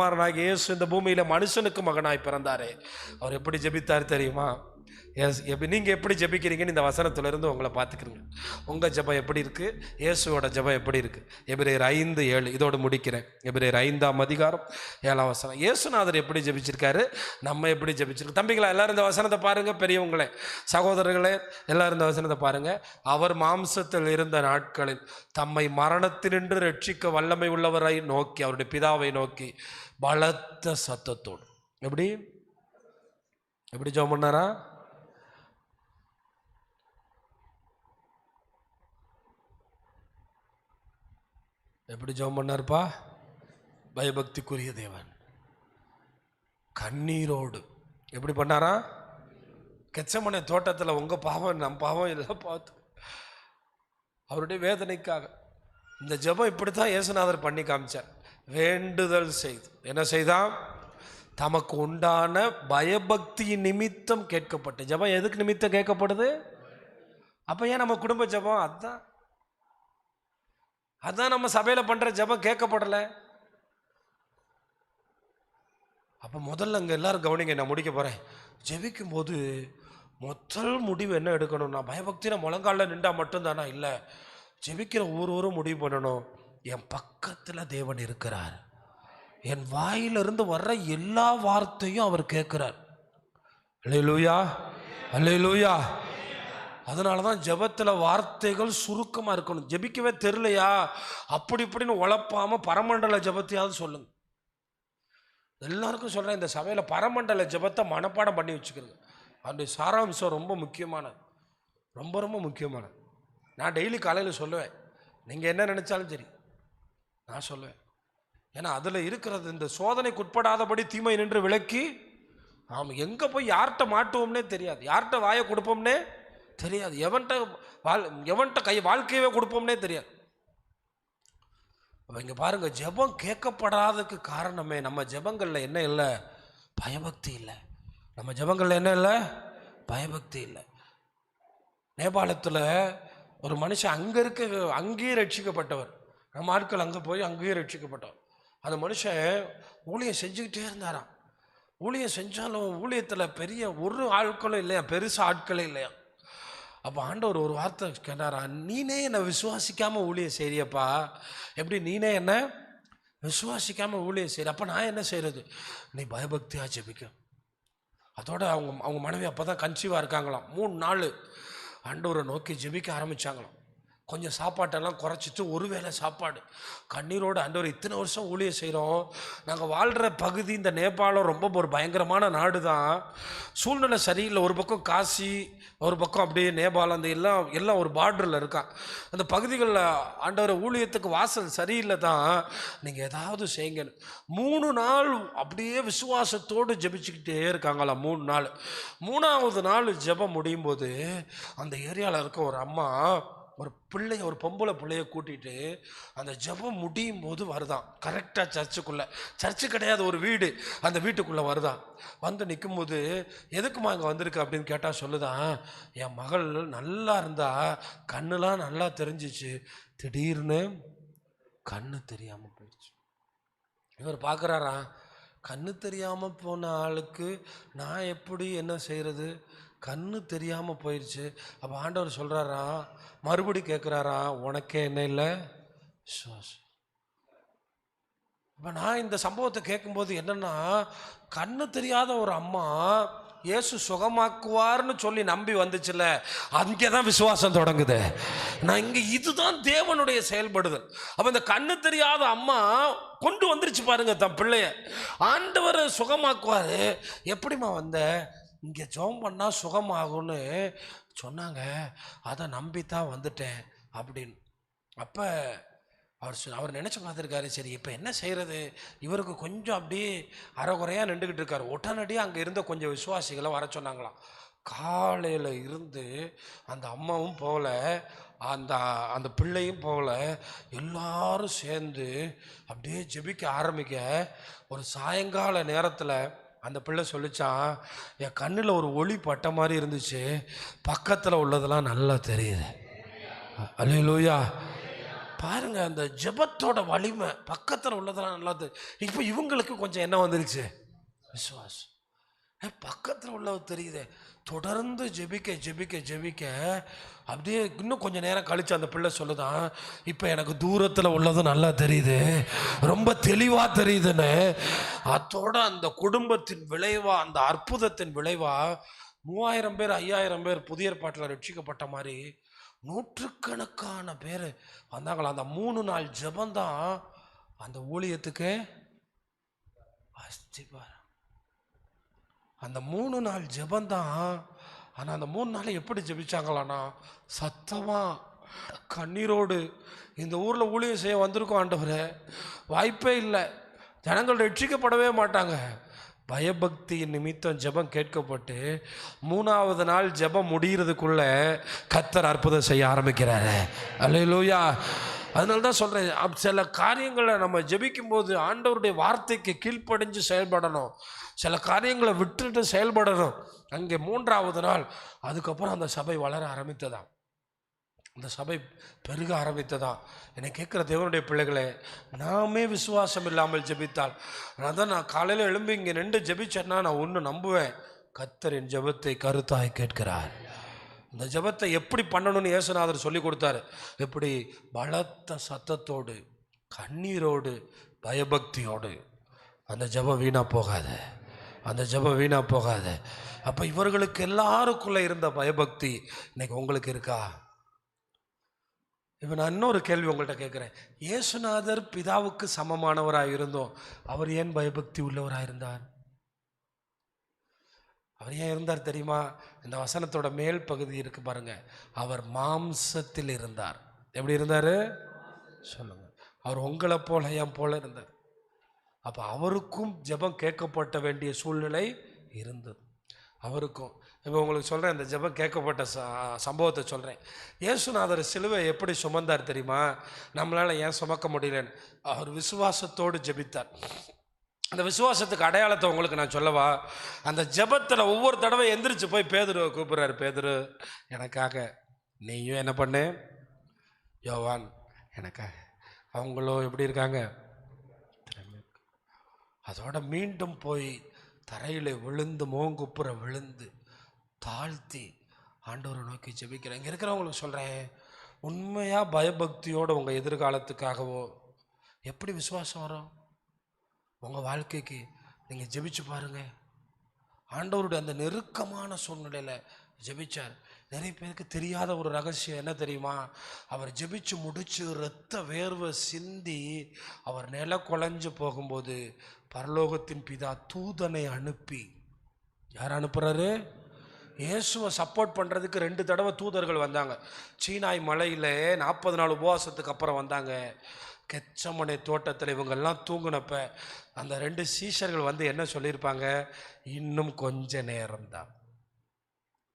குமாரனாகிய இயேசு இந்த பூமியில மனுஷனுக்கு மகனாய் பிறந்தாரே, அவர் எப்படி ஜெபித்தார் தெரியுமா? நீங்கள் எப்படி ஜெபிக்கிறீங்கன்னு இந்த வசனத்திலிருந்து உங்களை பார்த்துக்கிறீங்க. உங்கள் ஜெபம் எப்படி இருக்கு, இயேசுவோட ஜெபம் எப்படி இருக்கு? எபிரேயர் 5:7 இதோடு முடிக்கிறேன். எபிரேயர் 5:7 இயேசுநாதர் எப்படி ஜெபிச்சிருக்காரு, நம்ம எப்படி ஜெபிச்சிருக்கோம்? தம்பிங்களா, எல்லாரும் இந்த வசனத்தை பாருங்க. பெரியவங்களே, சகோதரர்களே, எல்லாரும் இந்த வசனத்தை பாருங்க. அவர் மாம்சத்தில் இருந்த நாட்களில் தம்மை மரணத்தினின்று ரட்சிக்க வல்லமை உள்ளவரை நோக்கி, அவருடைய பிதாவை நோக்கி பலத்த சத்தத்தோடு எப்படி எப்படி ஜெபம் பண்ணாரா? எப்படி ஜெபம் பண்ணார்ப்பா? பயபக்திக்குரிய தேவன் கண்ணீரோடு எப்படி பண்ணாரா? கெத்செமனே தோட்டத்தில் உங்கள் பாவம் நம் பாவம் எல்லாம் பார்த்து அவருடைய வேதனைக்காக இந்த ஜெபம் இப்படித்தான் இயேசுநாதர் பண்ணி காமிச்சார். வேண்டுதல் செய்து என்ன செய்தான்? தமக்கு உண்டான பயபக்தி நிமித்தம் கேட்கப்பட்ட ஜெபம். எதுக்கு நிமித்தம் கேட்கப்படுது? அப்போ ஏன் நம்ம குடும்ப ஜெபம் அதான் நம்ம சபையில் பண்ணுற ஜெபம் கேட்கப்படலை. அப்போ முதல்ல அங்கே எல்லாரும் கவனிங்க, நான் முடிக்க போகிறேன். ஜெபிக்கும் போது முதல் முடிவு என்ன எடுக்கணும்னா, பயபக்தினா முழங்காலில் நின்றா மட்டும்தானா? இல்லை, ஜெபிக்கிற ஒவ்வொரு முடிவு பண்ணணும். என் பக்கத்தில் தேவன் இருக்கிறார், என் வாயிலிருந்து வர்ற எல்லா வார்த்தையும் அவர் கேட்கிறார். அல்லேலூயா, அல்லேலூயா. அதனால தான் ஜெபத்தில் வார்த்தைகள் சுருக்கமாக இருக்கணும். ஜெபிக்கவே தெரியலையா அப்படி இப்படின்னு உழப்பாமல் பரமண்டல ஜெபத்தையாவது சொல்லுங்க. எல்லாருக்கும் சொல்கிறேன், இந்த சபையில் பரமண்டல ஜெபத்தை மனப்பாடம் பண்ணி வச்சுக்கிறது. அதனுடைய சாராம்சம் ரொம்ப முக்கியமானது, ரொம்ப ரொம்ப முக்கியமானது. நான் டெய்லி காலையில் சொல்லுவேன், நீங்கள் என்ன நினச்சாலும் சரி நான் சொல்லுவேன். ஏன்னா அதில் இருக்கிறது இந்த சோதனைக்கு உட்படாதபடி தீமை நின்று விலக்கி, ஆமாம், எங்கே போய் யார்கிட்ட மாட்டுவோம்னே தெரியாது, யார்கிட்ட வாயை கொடுப்போம்னே தெரியாது, எவன்கிட்ட வாழ்க்கையவே கொடுப்போம்னே தெரியாது. இங்கே பாருங்க, ஜெபம் கேட்கப்படாததுக்கு காரணமே நம்ம ஜெபங்களில் என்ன இல்லை? பயபக்தி இல்லை. நம்ம ஜெபங்களில் என்ன இல்லை? பயபக்தி இல்லை. நேபாளத்தில் ஒரு மனுஷன் அங்கேயே ரட்சிக்கப்பட்டவர். நம்ம ஆட்கள் அங்கே போய் அங்கேயே ரட்சிக்கப்பட்டவர். அந்த மனுஷன் ஊழியம் செஞ்சுக்கிட்டே இருந்தாராம். ஊழியம் செஞ்சாலும் ஊழியத்தில் பெரிய ஒரு ஆட்களும் இல்லையா, பெருசாக ஆட்களே இல்லையா. அப்போ ஆண்டவர் ஒரு வார்த்தை கேட்டாரா, நீனே என்னை விசுவாசிக்காமல் ஊழியம் செய்யப்பா. எப்படி நீனே என்ன விசுவாசிக்காமல் ஊழியம் செய்கிற? அப்போ நான் என்ன செய்கிறது? நீ பயபக்தியாக ஜெபிக்க. அதோட அவங்க மனைவி அப்போ தான் கன்சீவாக இருக்காங்களாம். 3 நாள் ஆண்டவரை நோக்கி ஜெபிக்க ஆரம்பித்தாங்களாம். கொஞ்சம் சாப்பாட்டெல்லாம் குறைச்சிட்டு ஒரு வேளை சாப்பாடு கண்ணீரோடு, ஆண்டவர் இத்தனை வருஷம் ஊழியம் செய்கிறோம், நாங்கள் வாழ்கிற பகுதி இந்த நேபாளம் ரொம்ப ஒரு பயங்கரமான நாடு தான், சூழ்நிலை சரியில்லை. ஒரு பக்கம் காசி, ஒரு பக்கம் அப்படியே நேபாளம், அந்த எல்லாம் ஒரு பார்டரில் இருக்கான். அந்த பகுதிகளில் ஆண்டவர் ஊழியத்துக்கு வாசல் சரியில்லை தான், நீங்கள் ஏதாவது செய்யுங்கன்னு 3 நாள் அப்படியே விசுவாசத்தோடு ஜெபிச்சுக்கிட்டே இருக்காங்களாம். 3 நாள். 3ஆவது நாள் ஜெபம் முடியும் போது அந்த ஏரியாவில் இருக்க ஒரு அம்மா ஒரு பொம்பளை பிள்ளைய கூட்டிகிட்டு அந்த ஜெபம் முடியும் போது வருதான். கரெக்டாக சர்ச்சு கிடையாது, ஒரு வீடு, அந்த வீட்டுக்குள்ளே வருதான். வந்து நிற்கும்போது, எதுக்குமா இங்கே வந்திருக்கு அப்படின்னு கேட்டால் சொல்லுதான், என் மகள் நல்லா இருந்தா, கண்ணுலாம் நல்லா தெரிஞ்சிச்சு, திடீர்னு கண்ணு தெரியாமல் போயிடுச்சு. இவர் பார்க்குறாரா, கண்ணு தெரியாமல் போன ஆளுக்கு நான் எப்படி என்ன செய்கிறது? கண்ணு தெரியாமல் போயிடுச்சு. அப்போ ஆண்டவர் சொல்கிறாரா, மறுபடி கேட்குறாரா, உனக்கே என்ன இல்லை விசுவாசம்? இப்போ நான் இந்த சம்பவத்தை கேட்கும்போது என்னென்னா, கண்ணு தெரியாத ஒரு அம்மா இயேசு சுகமாக்குவார்னு சொல்லி நம்பி வந்துச்சுல்ல, அங்கே தான் விசுவாசம் தொடங்குது. நான் இங்கே இதுதான் தேவனுடைய செயல்படுதல். அப்போ இந்த கண்ணு தெரியாத அம்மா கொண்டு வந்துருச்சு பாருங்க தன் பிள்ளைய. ஆண்டவர் சுகமாக்குவார். எப்படிம்மா வந்த? இங்கே ஜெபம் பண்ணால் சுகமாகும்னு சொன்னாங்க, அதை நம்பித்தான் வந்துட்டேன் அப்படின்னு. அப்போ அவர் நினச்சி பார்த்துருக்காரு, சரி இப்போ என்ன செய்கிறது? இவருக்கு கொஞ்சம் அப்படியே அரைகுறையாக நின்றுக்கிட்டு இருக்காரு. உடனடியாக அங்கே இருந்த கொஞ்சம் விசுவாசிகளை வர சொன்னாங்களாம். காலையில் இருந்து அந்த அம்மாவும் போகல, அந்த பிள்ளையும் போகல, எல்லாரும் சேர்ந்து அப்படியே ஜெபிக்க ஆரம்பிக்க, ஒரு சாயங்கால நேரத்தில் அந்த பிள்ளை சொல்லிச்சான், என் கண்ணில் ஒரு ஒளி பட்ட மாதிரி இருந்துச்சு, பக்கத்தில் உள்ளதெல்லாம் நல்லா தெரியுது. அல்லேலூயா. பாருங்க, அந்த ஜெபத்தோட வலிமை பக்கத்தில் உள்ளதெல்லாம் நல்லது. இப்போ இவங்களுக்கு கொஞ்சம் என்ன வந்துருச்சு? விசுவாசம். பக்கத்தில் உள்ளது தெரியுது. தொடர்ந்து ஜெபிக்க ஜெபிக்க ஜெபிக்க அப்படியே இன்னும் கொஞ்சம் நேரம் கழிச்சு அந்த பிள்ளை சொல்லுதான், இப்போ எனக்கு தூரத்தில் உள்ளது நல்லா தெரியுது, ரொம்ப தெளிவாக தெரியுதுன்னு. அதோட அந்த குடும்பத்தின் விளைவா, அந்த அற்புதத்தின் விளைவா 3000 பேர் 5000 பேர் புதிய ஏற்பாட்டில் ரட்சிக்கப்பட்ட மாதிரி நூற்றுக்கணக்கான பேர் வந்தாங்களா. அந்த 3 நாள் ஜெபந்தான் அந்த ஊழியத்துக்கு அஸ்திபாரம். அந்த 3 நாள் ஜெபந்தான். ஆனால் அந்த 3 நாளை எப்படி ஜெபிச்சாங்களான்னா, சத்தமா கண்ணீரோடு, இந்த ஊரில் ஊழியம் செய்ய வந்திருக்கோம் ஆண்டவரே, வாய்ப்பே இல்லை, ஜனங்கள் ரட்சிக்கப்படவே மாட்டாங்க. பயபக்தியின் நிமித்தம் ஜெபம் கேட்கப்பட்டு 3ஆவது நாள் ஜெபம் முடிகிறதுக்குள்ள கர்த்தர் அற்புதம் செய்ய ஆரம்பிக்கிறாரு. அல்லேலூயா. அதனால தான் சொல்கிறேன், சில காரியங்களை நம்ம ஜெபிக்கும் போது ஆண்டவருடைய வார்த்தைக்கு கீழ்ப்படிஞ்சு செயல்படணும். சில காரியங்களை விட்டுட்டு செயல்படணும். அங்கே 3ஆவது நாள் அதுக்கப்புறம் அந்த சபை வளர ஆரம்பித்ததாம், அந்த சபை பெருக ஆரம்பித்ததாம். என்னை கேட்குற தேவனுடைய பிள்ளைகளே, நாமே விசுவாசம் இல்லாமல் ஜெபித்தால், அதான் நான் காலையில் எழும்பி இங்கே நின்று ஜெபிச்சேன்னா நான் ஒன்று நம்புவேன், கர்த்தர் என் ஜெபத்தை கருத்தாய் கேட்கிறார். இந்த ஜெபத்தை எப்படி பண்ணணும்னு இயேசுநாதர் சொல்லி கொடுத்தாரு. எப்படி? பலத்த சத்தத்தோடு, கண்ணீரோடு, பயபக்தியோடு. அந்த ஜெபம் வீணாக போகாது, அந்த ஜெபம் வீணாக போகாது. அப்போ இவர்களுக்கு எல்லாருக்குள்ளே இருந்த பயபக்தி இன்னைக்கு உங்களுக்கு இருக்கா? இப்போ நான் இன்னொரு கேள்வி உங்கள்கிட்ட கேட்குறேன். இயேசுநாதர் பிதாவுக்கு சமமானவராக இருந்தோம், அவர் ஏன் பயபக்தி உள்ளவராக இருந்தார்? அவர் ஏன் இருந்தார் தெரியுமா? இந்த வசனத்தோட மேல் பகுதி இருக்கு பாருங்க, அவர் மாம்சத்தில் இருந்தார். எப்படி இருந்தார் சொல்லுங்க? அவர் உங்களை போல என் போல இருந்தார். அப்போ அவருக்கும் ஜெபம் கேட்கப்பட்ட வேண்டிய சூழ்நிலை இருந்தது, அவருக்கும். இப்போ உங்களுக்கு சொல்கிறேன், இந்த ஜெபம் கேட்கப்பட்ட சம்பவத்தை சொல்கிறேன். இயேசுநாதர் சிலுவை எப்படி சுமந்தார் தெரியுமா? நம்மளால் ஏன் சுமக்க முடியலன்னு அவர் விசுவாசத்தோடு ஜெபித்தார். அந்த விசுவாசத்துக்கு அடையாளத்தை உங்களுக்கு நான் சொல்லவா? அந்த ஜெபத்தில் ஒவ்வொரு தடவை எந்திரிச்சு போய் பேதுருவை கூப்பிட்றாரு. பேதுரு, எனக்காக நீயும் என்ன பண்ணு, யோவான் எனக்காக. அவங்களும் எப்படி இருக்காங்க? அதோட மீண்டும் போய் தரையில் விழுந்து மோங்குப்புற விழுந்து தாழ்த்தி ஆண்டவரை நோக்கி ஜெபிக்கிறேன். இங்கே இருக்கிறவங்களுக்கு சொல்கிறேன், உண்மையாக பயபக்தியோடு உங்கள் எதிர்காலத்துக்காகவோ எப்படி விசுவாசம் வரும் உங்கள் வாழ்க்கைக்கு? நீங்கள் ஜெபிச்சு பாருங்கள். ஆண்டவருடைய அந்த நெருக்கமான சூழ்நிலையில் ஜெபிச்சார். நிறைய பேருக்கு தெரியாத ஒரு ரகசியம் என்ன தெரியுமா? அவர் ஜெபிச்சு முடிச்சு இரத்த வேர்வை சிந்தி அவர் நில குலைஞ்சு போகும்போது பரலோகத்தின் பிதா தூதனை அனுப்பி, யார் அனுப்புறாரு? இயேசுவை சப்போர்ட் பண்ணுறதுக்கு 2 தடவை தூதர்கள் வந்தாங்க. சீனாய் மலையில் 40 நாள் உபவாசத்துக்கு அப்புறம் வந்தாங்க. கெச்சமனை தோட்டத்தில் இவங்கெல்லாம் தூங்கினப்ப அந்த 2 சீஷர்கள் வந்து என்ன சொல்லியிருப்பாங்க? இன்னும் கொஞ்ச நேரம்தான்,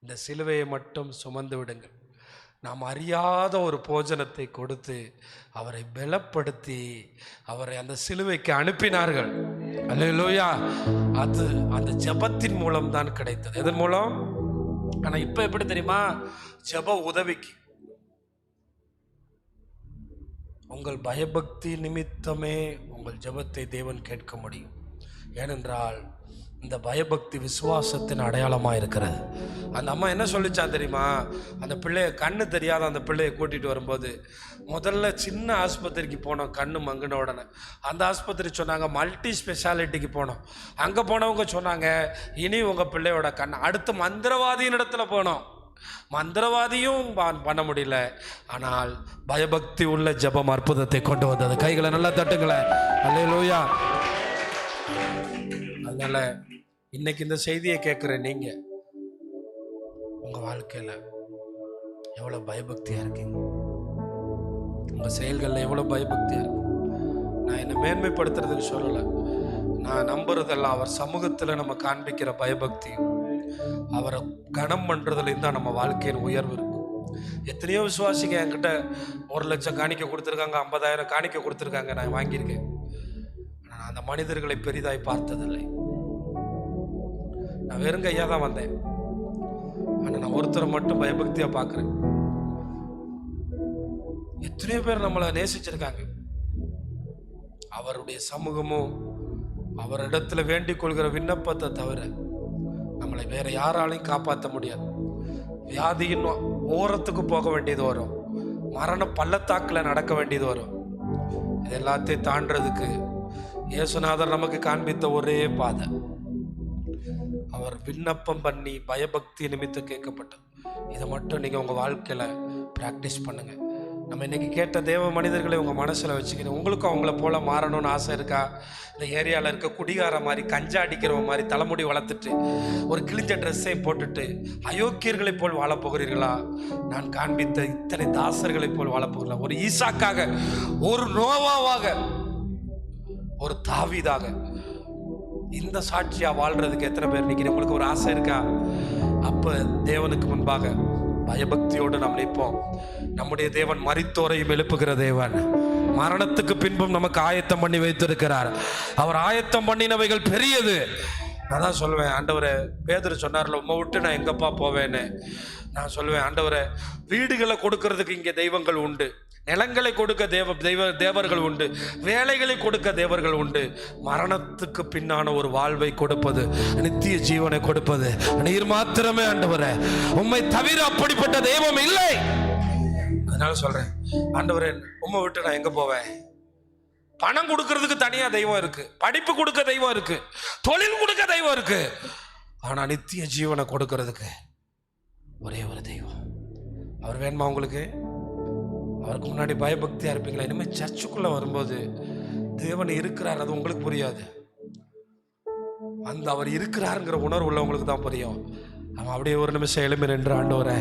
இந்த சிலுவையை மட்டும் சுமந்து விடுங்கள். நாம் அறியாத ஒரு போஜனத்தை கொடுத்து அவரை பலப்படுத்தி அவரை அந்த சிலுவைக்கு அனுப்பினார்கள். அல்லேலூயா. அது அந்த ஜெபத்தின் மூலம் தான் கிடைத்தது. எதன் மூலம்? ஆனால் இப்போ எப்படி தெரியுமா? ஜெப உதவிக்கு. உங்கள் பயபக்தி நிமித்தமே உங்கள் ஜெபத்தை தேவன் கேட்க முடியும். ஏனென்றால் இந்த பயபக்தி விசுவாசத்தின் அடையாளமாக இருக்கிறது. அந்த அம்மா என்ன சொல்லிச்சா தெரியுமா? அந்த பிள்ளைய, கண்ணு தெரியாத அந்த பிள்ளையை கூட்டிகிட்டு வரும்போது முதல்ல சின்ன ஆஸ்பத்திரிக்கு போனோம், கண்ணு மங்கின உடனே. அந்த ஆஸ்பத்திரி சொன்னாங்க மல்டி ஸ்பெஷாலிட்டிக்கு போனோம். அங்கே போனவங்க சொன்னாங்க இனி உங்கள் பிள்ளையோட கண். அடுத்து மந்திரவாதியின் இடத்துல போனோம், மந்திரவாதியும் பண்ண முடியல. ஆனால் பயபக்தி உள்ள ஜெபம் அற்புதத்தை கொண்டு வந்தது. கைகளை நல்லா தட்டுங்களேன். அல்லேலூயா. அதனால இன்னைக்கு இந்த செய்தியை கேட்குற நீங்க உங்க வாழ்க்கையில எவ்வளவு பயபக்தியா இருக்கீங்க? உங்க செயல்கள்ல எவ்வளவு பயபக்தியா இருக்கு? நான் என்னை மேன்மைப்படுத்துறதுக்கு சொல்லலை, நான் நம்புறதெல்லாம் அவர் சமூகத்தில் நம்ம காண்பிக்கிற பயபக்தி, அவரை கனம் பண்றதுலேருந்து தான் நம்ம வாழ்க்கையின் உயர்வு இருக்கும். எத்தனையோ விசுவாசிங்க என்கிட்ட 1 லட்சம் காணிக்க கொடுத்துருக்காங்க, 50,000 காணிக்க கொடுத்துருக்காங்க, நான் வாங்கியிருக்கேன். நான் அந்த மனிதர்களை பெரிதாய் பார்த்ததில்லை. நான் வெறும் கையாக தான் வந்தேன். ஆனால் நான் ஒருத்தரை மட்டும் பயபக்தியாக பார்க்குறேன். எத்தனையோ பேர் நம்மளை நேசிச்சிருக்காங்க. அவருடைய சமூகமும் அவரிடத்துல வேண்டிக் கொள்கிற விண்ணப்பத்தை தவிர நம்மளை வேற யாராலையும் காப்பாற்ற முடியாது. வியாதியின் ஓரத்துக்கு போக வேண்டியது வரும், மரண பள்ளத்தாக்கில் நடக்க வேண்டியது வரும். இது எல்லாத்தையும் தாண்டறதுக்கு இயேசுநாதர் நமக்கு காண்பித்த ஒரே பாதை, அவர் விண்ணப்பம் பண்ணி பயபக்தி நிமித்தம் கேட்கப்பட்டது. இதை மட்டும் நீங்கள் உங்கள் வாழ்க்கையில் ப்ராக்டிஸ் பண்ணுங்கள். நம்ம இன்றைக்கி கேட்ட தேவ மனிதர்களை உங்கள் மனசில் வச்சுக்கணும். உங்களுக்கும் அவங்கள போல் மாறணும்னு ஆசை இருக்கா? இந்த ஏரியாவில் இருக்க குடிகார மாதிரி, கஞ்சா அடிக்கிறவங்க மாதிரி தலைமுடி வளர்த்துட்டு ஒரு கிழிஞ்ச ட்ரெஸ்ஸை போட்டுட்டு அயோக்கியர்களைப் போல் வாழப்போகிறீர்களா? நான் காண்பித்த இத்தனை தாசர்களைப் போல் வாழப்போகிறீர்களா? ஒரு ஈசாக்காக, ஒரு நோவாவாக, ஒரு தாவீதாக இந்த சாட்சியா வாழ்றதுக்கு எத்தனை பேர் நிற்கிறீங்க? உங்களுக்கு ஒரு ஆசை இருக்கா? அப்ப தேவனுக்கு முன்பாக பயபக்தியோடு நாம் நிற்போம். நம்முடைய தேவன் மரித்தோரையும் எழுப்புகிற தேவன். மரணத்துக்கு பின்பும் நமக்கு ஆயத்தம் பண்ணி வைத்திருக்கிறார். அவர் ஆயத்தம் பண்ணினவைகள் பெரியது. நான் தான் சொல்லுவேன், ஆண்டவரே, பேதுரு சொன்னார்ல, உம்மை விட்டு நான் எங்கப்பா போவேன்னு. நான் சொல்லுவேன், ஆண்டவரே, வீடுகளை கொடுக்கறதுக்கு இங்கே தெய்வங்கள் உண்டு, நிலங்களை கொடுக்க தேவர்கள் உண்டு, வேலைகளை கொடுக்க தேவர்கள் உண்டு. மரணத்துக்கு பின்னான ஒரு வாழ்வை கொடுப்பது, நித்திய ஜீவனை கொடுப்பது நீர் மாத்திரமே ஆண்டவரே. உம்மை தவிர அப்படிப்பட்ட தெய்வம் இல்லை. அதனால சொல்றேன், ஆண்டவரே, உம்மை விட்டு நான் எங்க போவேன்? பணம் கொடுக்கறதுக்கு தனியா தெய்வம் இருக்கு, படிப்பு கொடுக்க தெய்வம் இருக்கு, தொழில் கொடுக்க தெய்வம் இருக்கு. ஆனா நித்திய ஜீவனை கொடுக்கறதுக்கு ஒரே ஒரு தெய்வம். அவர் வேணுமா உங்களுக்கு? அவருக்கு முன்னாடி பயபக்தியா இருப்பீங்களா? இனிமேல் சர்ச்சுக்குள்ள வரும்போது தேவன் இருக்கிறார், அது உங்களுக்கு புரியாது. அந்த அவர் இருக்கிறாருங்கிற உணர்வு உள்ளவங்களுக்கு தான் புரியும். அவன் அப்படியே ஒரு நிமிஷம் எழும்பி நின்று, ஆண்டவரே,